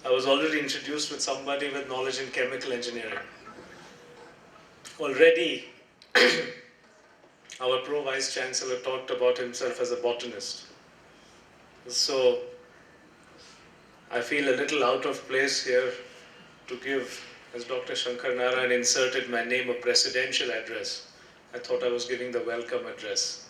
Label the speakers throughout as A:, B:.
A: I was already introduced with somebody with knowledge in chemical engineering. Already, our Pro-Vice Chancellor talked about himself as a botanist. So, I feel a little out of place here to give, as Dr. Shankar Narayan inserted my name, a presidential address. I thought I was giving the welcome address.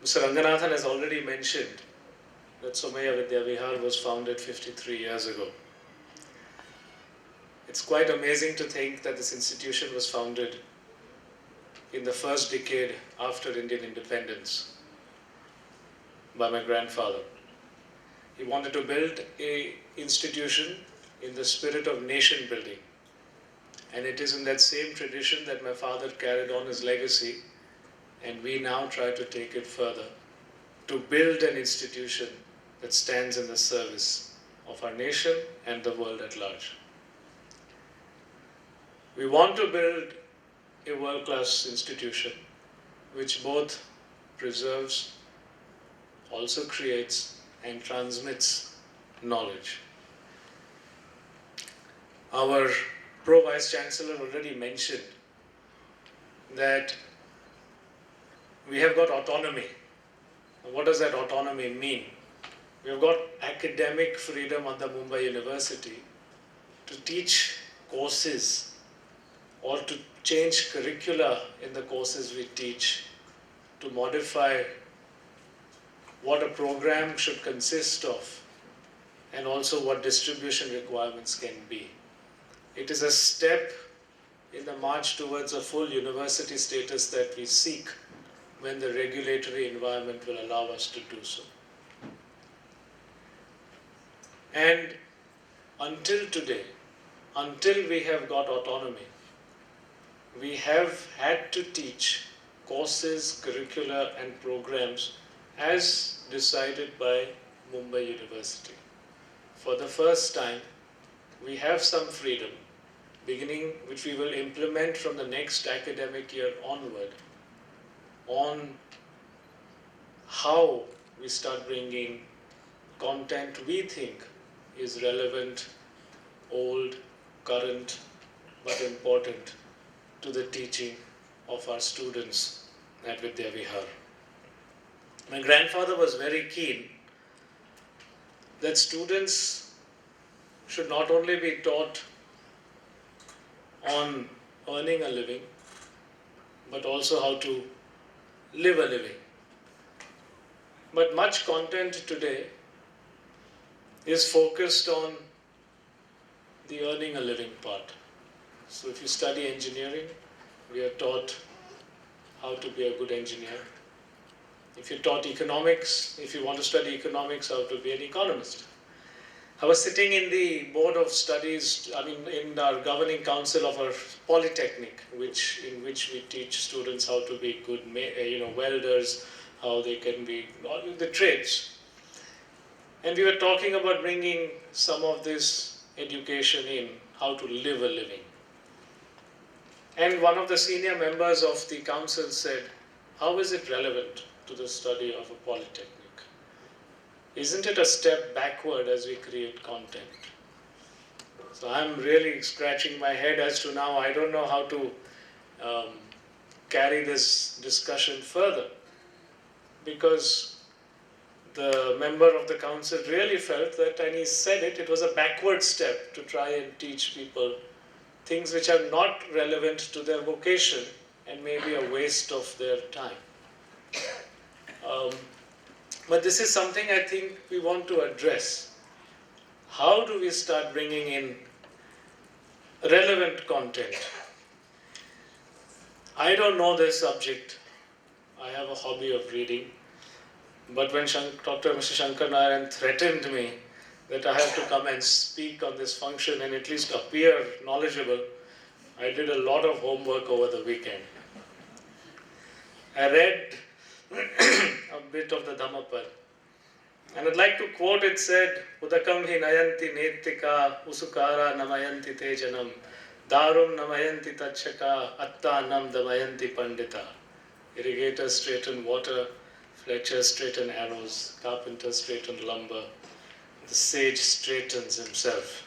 A: Mr. Ranganathan has already mentioned that Somaiya Vidya Vihar was founded 53 years ago. It's quite amazing to think that this institution was founded in the first decade after Indian independence by my grandfather. He wanted to build an institution in the spirit of nation building. And it is in that same tradition that my father carried on his legacy, and we now try to take it further to build an institution that stands in the service of our nation and the world at large. We want to build a world-class institution which both preserves, also creates, and transmits knowledge. Our Pro-Vice Chancellor already mentioned that we have got autonomy. What does that autonomy mean? We have got academic freedom at the Mumbai University to teach courses or to change curricula in the courses we teach, to modify what a program should consist of, and also what distribution requirements can be. It is a step in the march towards a full university status that we seek when the regulatory environment will allow us to do so. And until today, until we have got autonomy, we have had to teach courses, curricula, and programs as decided by Mumbai University. For the first time, we have some freedom, beginning which we will implement from the next academic year onward, on how we start bringing content we think is relevant, old, current, but important to the teaching of our students at Vidya Vihar. My grandfather was very keen that students should not only be taught on earning a living, but also how to live a living. But much content today is focused on the earning a living part. So if you study engineering, we are taught how to be a good engineer. If you taught economics, if you want to study economics, how to be an economist. I was sitting in the board of studies, in our governing council of our polytechnic, in which we teach students how to be good, welders, how they can be, the trades. And we were talking about bringing some of this education in, how to live a living. And one of the senior members of the council said, how is it relevant to the study of a polytechnic? Isn't it a step backward as we create content? So I'm really scratching my head as to now, I don't know how to carry this discussion further, because the member of the council really felt that, and he said it was a backward step to try and teach people things which are not relevant to their vocation and maybe a waste of their time. But this is something I think we want to address. How do we start bringing in relevant content? I don't know this subject. I have a hobby of reading. But when Dr. Mr. Shankar Narayan threatened me that I have to come and speak on this function and at least appear knowledgeable, I did a lot of homework over the weekend. I read a bit of the Dhammapad. And I'd like to quote, it said, Udakam hi nayanti netika usukara namayanti tejanam darum namayanti tachaka atta nam damayanti pandita. Irrigators straighten water, Fletcher straighten arrows, carpenter straighten lumber, the sage straightens himself.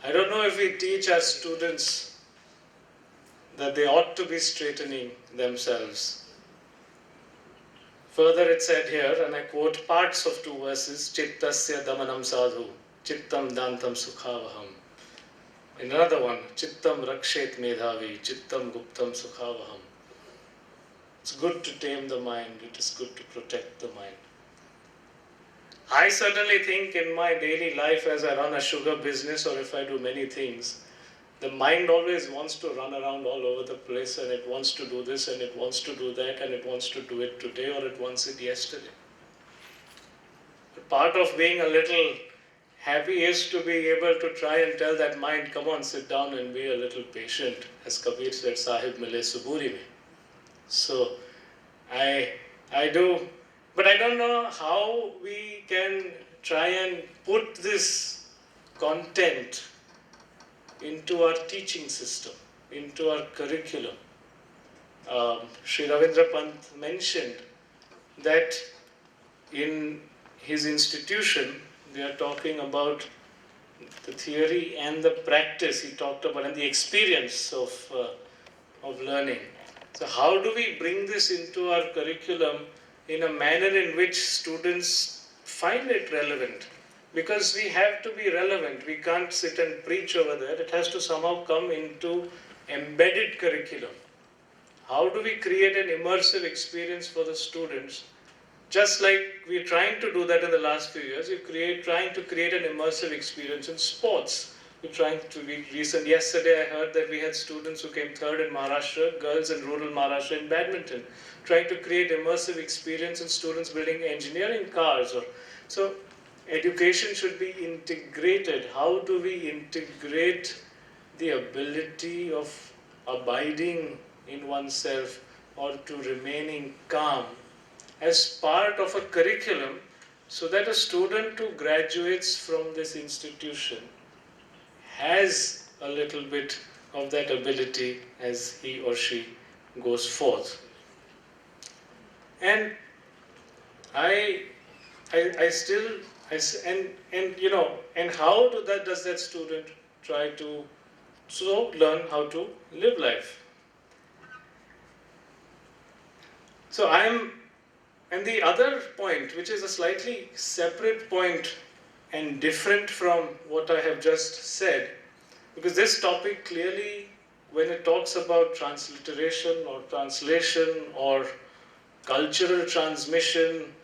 A: I don't know if we teach our students that they ought to be straightening themselves. Further it said here, and I quote parts of two verses, Chittasya damanam sadhu, Chittam dantam sukhavaham. In another one, Chittam rakshet medhavi, Chittam guptam sukhavaham. It's good to tame the mind, it is good to protect the mind. I certainly think in my daily life as I run a sugar business or if I do many things, the mind always wants to run around all over the place and it wants to do this and it wants to do that and it wants to do it today or it wants it yesterday. But part of being a little happy is to be able to try and tell that mind, come on, sit down and be a little patient. As Kabir said, Sahib mile suburi mein. So I do, but I don't know how we can try and put this content into our teaching system, into our curriculum. Sri Ravindra Pant mentioned that in his institution, they are talking about the theory and the practice. He talked about and the experience of learning. So how do we bring this into our curriculum in a manner in which students find it relevant? Because we have to be relevant. We can't sit and preach over there. It has to somehow come into embedded curriculum. How do we create an immersive experience for the students? Just like we're trying to do that in the last few years, we're trying to create an immersive experience in sports. We're trying to be recent. Yesterday I heard that we had students who came third in Maharashtra, girls in rural Maharashtra in badminton, trying to create immersive experience in students building engineering cars. So education should be integrated. How do we integrate the ability of abiding in oneself or to remaining calm as part of a curriculum so that a student who graduates from this institution has a little bit of that ability as he or she goes forth. And how does that student try to learn how to live life? So and the other point, which is a slightly separate point and different from what I have just said, because this topic clearly, when it talks about transliteration or translation or cultural transmission,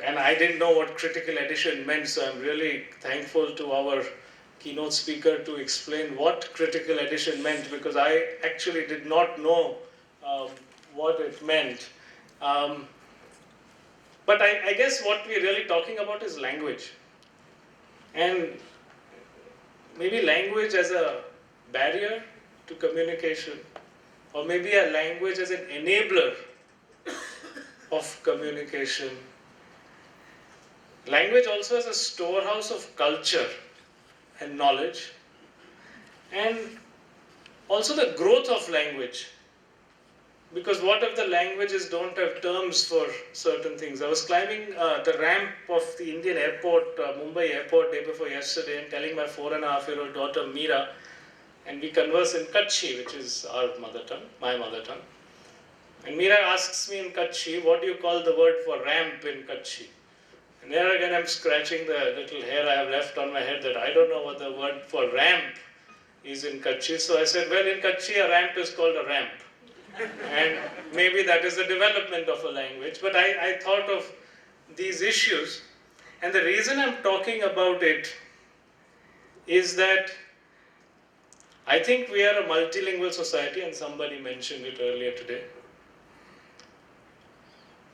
A: and I didn't know what critical edition meant, so I'm really thankful to our keynote speaker to explain what critical edition meant, because I actually did not know what it meant. But I guess what we're really talking about is language. And maybe language as a barrier to communication, or maybe a language as an enabler of communication. Language also as a storehouse of culture and knowledge, and also the growth of language. Because what if the languages don't have terms for certain things? I was climbing the ramp of the Indian airport, Mumbai airport, day before yesterday, and telling my 4.5-year-old daughter Meera, and we converse in Kutchi, which is our mother tongue, my mother tongue. And Meera asks me in Kutchi, what do you call the word for ramp in Kutchi? And there again I'm scratching the little hair I have left on my head that I don't know what the word for ramp is in Kutchi. So I said, well, in Kutchi a ramp is called a ramp. And maybe that is the development of a language. But I thought of these issues. And the reason I'm talking about it is that I think we are a multilingual society, and somebody mentioned it earlier today.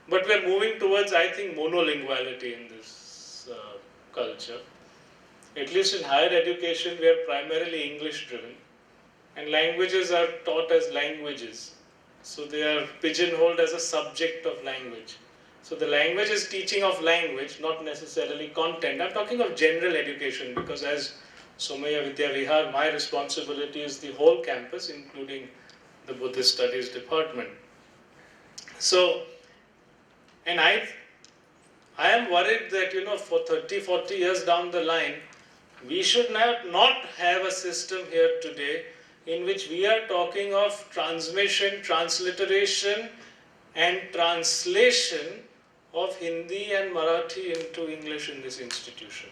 A: But we are moving towards, I think, monolinguality in this culture. At least in higher education, we are primarily English driven. And languages are taught as languages. So they are pigeonholed as a subject of language. So the language is teaching of language, not necessarily content. I'm talking of general education because as Somaya Vidya Vihar, my responsibility is the whole campus, including the Buddhist Studies department. So, And I am worried that, for 30, 40 years down the line, we should not have a system here today in which we are talking of transmission, transliteration, and translation of Hindi and Marathi into English in this institution.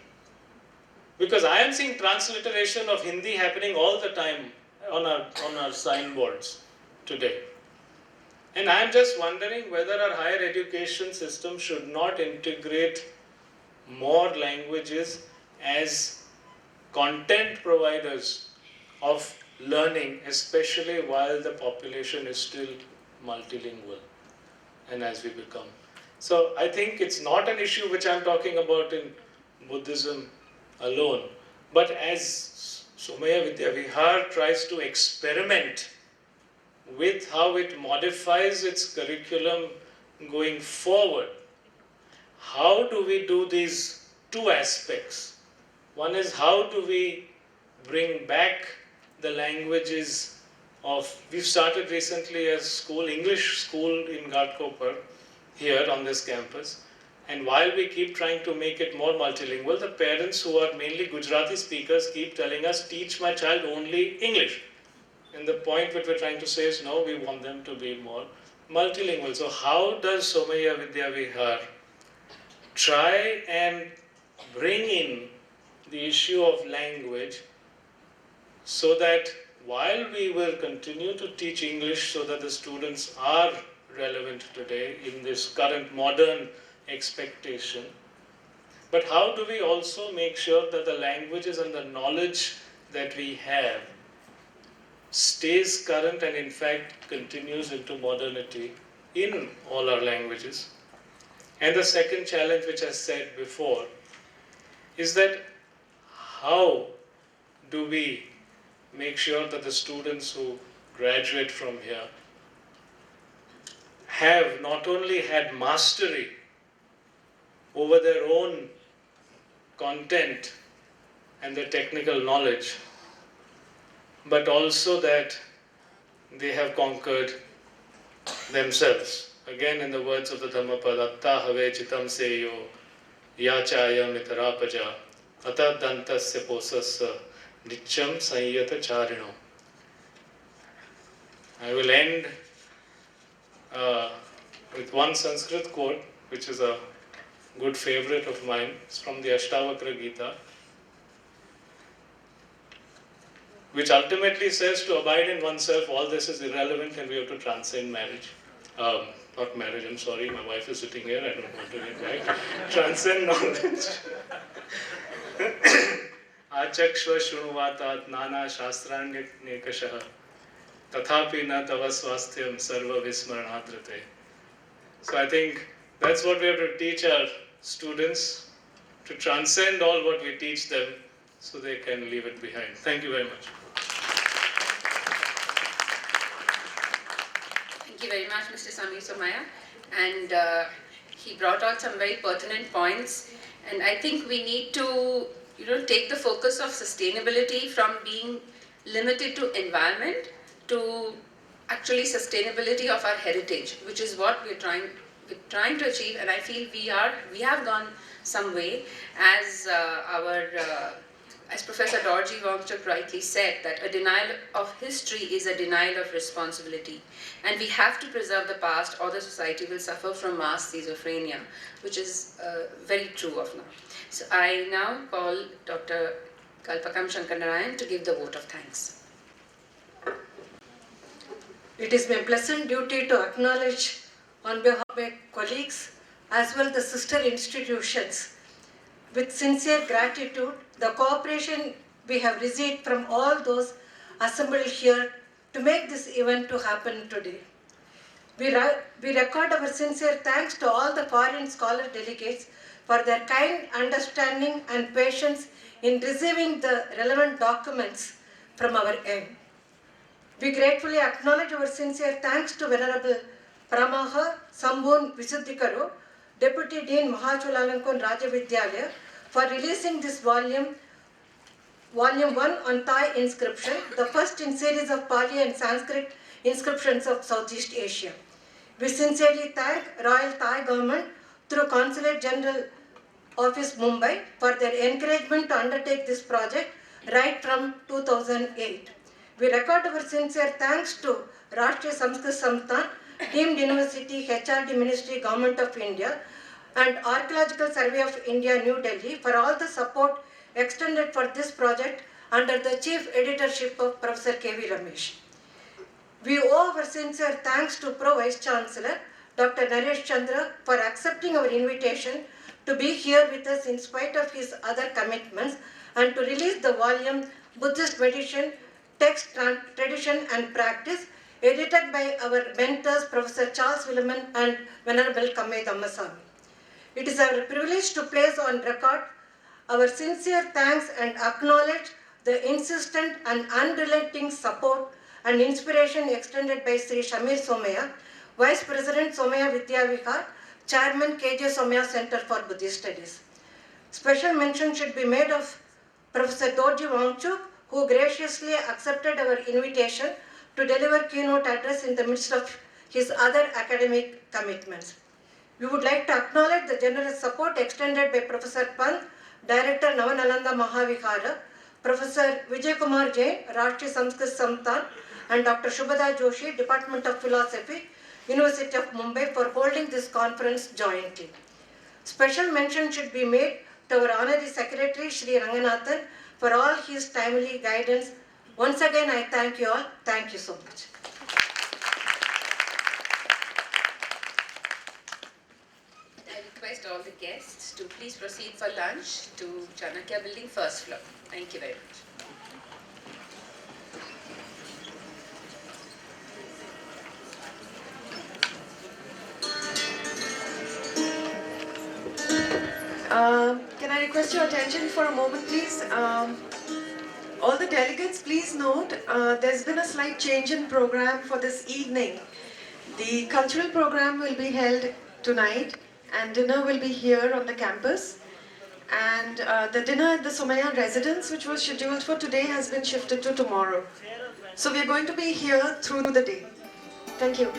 A: Because I am seeing transliteration of Hindi happening all the time on our signboards today. And I am just wondering whether our higher education system should not integrate more languages as content providers of learning, especially while the population is still multilingual and as we become. So I think it's not an issue which I'm talking about in Buddhism alone, but as Somaya Vidya Vihar tries to experiment with how it modifies its curriculum going forward, how do we do these two aspects? One is how do we bring back the languages of, we've started recently a school, English school in Ghatkopar here on this campus. And while we keep trying to make it more multilingual, the parents who are mainly Gujarati speakers keep telling us, teach my child only English. And the point that we're trying to say is, no, we want them to be more multilingual. So how does Somaya Vidya Vihar try and bring in the issue of language so that while we will continue to teach English so that the students are relevant today in this current modern expectation, but how do we also make sure that the languages and the knowledge that we have stays current and in fact continues into modernity in all our languages? And the second challenge, which I said before, is that how do we make sure that the students who graduate from here have not only had mastery over their own content and the technical knowledge, but also that they have conquered themselves. Again, in the words of the Dhammapada, atta have chitam seyo yachaya mitarapaja atta dantasya posasya nityam sanyata charino. I will end with one Sanskrit quote, which is a good favorite of mine. It's from the Ashtavakra Gita, which ultimately says to abide in oneself, all this is irrelevant and we have to transcend marriage. Not marriage, I'm sorry, my wife is sitting here, I don't want to get back. Transcend knowledge. Achakshva shrunvatat nana shastranyekashah tathapi na tava swasthyam sarva vismaranadrate. So I think that's what we have to teach our students, to transcend all what we teach them so they can leave it behind. Thank you very much.
B: Thank you very much, Mr. Samir Somaya. And he brought out some very pertinent points. And I think we need to, take the focus of sustainability from being limited to environment to actually sustainability of our heritage, which is what we're trying to achieve. And I feel we have gone some way, as as Professor Dorji Wangchuk rightly said, that a denial of history is a denial of responsibility. And we have to preserve the past or the society will suffer from mass schizophrenia, which is very true of now. So I now call Dr. Kalpakam Shankaranarayan to give the vote of thanks.
C: It is my pleasant duty to acknowledge on behalf of my colleagues as well the sister institutions with sincere gratitude the cooperation we have received from all those assembled here to make this event to happen today. We record our sincere thanks to all the foreign scholar delegates for their kind understanding and patience in receiving the relevant documents from our end. We gratefully acknowledge our sincere thanks to Venerable Paramaha Sambhun Visuddhikaru, Deputy Dean Mahachulalankon Raja Vidyalaya, for releasing this volume 1 on Thai inscription, the first in series of Pali and Sanskrit inscriptions of Southeast Asia. We sincerely thank Royal Thai Government through Consulate General Office Mumbai for their encouragement to undertake this project right from 2008. We record our sincere thanks to Rashtriya Samskrit Samsthan, Deemed University, HRD Ministry, Government of India, and Archaeological Survey of India, New Delhi for all the support extended for this project under the chief editorship of Professor K.V. Ramesh. We owe our sincere thanks to Pro Vice Chancellor Dr. Naresh Chandra for accepting our invitation to be here with us in spite of his other commitments and to release the volume Buddhist Meditation, Text, Tradition and Practice, edited by our mentors Professor Charles Williman and Venerable Kammai Dhammasamy. It is our privilege to place on record our sincere thanks and acknowledge the insistent and unrelenting support and inspiration extended by Sri Shamir Somaya, Vice President Somaya Vidya Vihar, Chairman KJ Somaya Center for Buddhist Studies. Special mention should be made of Professor Dorji Wangchuk, who graciously accepted our invitation to deliver keynote address in the midst of his other academic commitments. We would like to acknowledge the generous support extended by Professor Pant, Director Navanalanda Mahavihara, Professor Vijay Kumar Jain, Rashtriya Samskrit Samsthan, and Dr. Shubhada Joshi, Department of Philosophy, University of Mumbai for holding this conference jointly. Special mention should be made to our Honorary Secretary, Sri Ranganathan, for all his timely guidance. Once again, I thank you all. Thank you so much.
B: I request all the guests to please proceed for lunch to Chanakya Building, first floor. Thank you very much.
D: Can I request your attention for a moment, please? All the delegates, please note, there's been a slight change in program for this evening. The cultural program will be held tonight and dinner will be here on the campus. And the dinner at the Somaya residence, which was scheduled for today, has been shifted to tomorrow. So we are going to be here through the day. Thank you.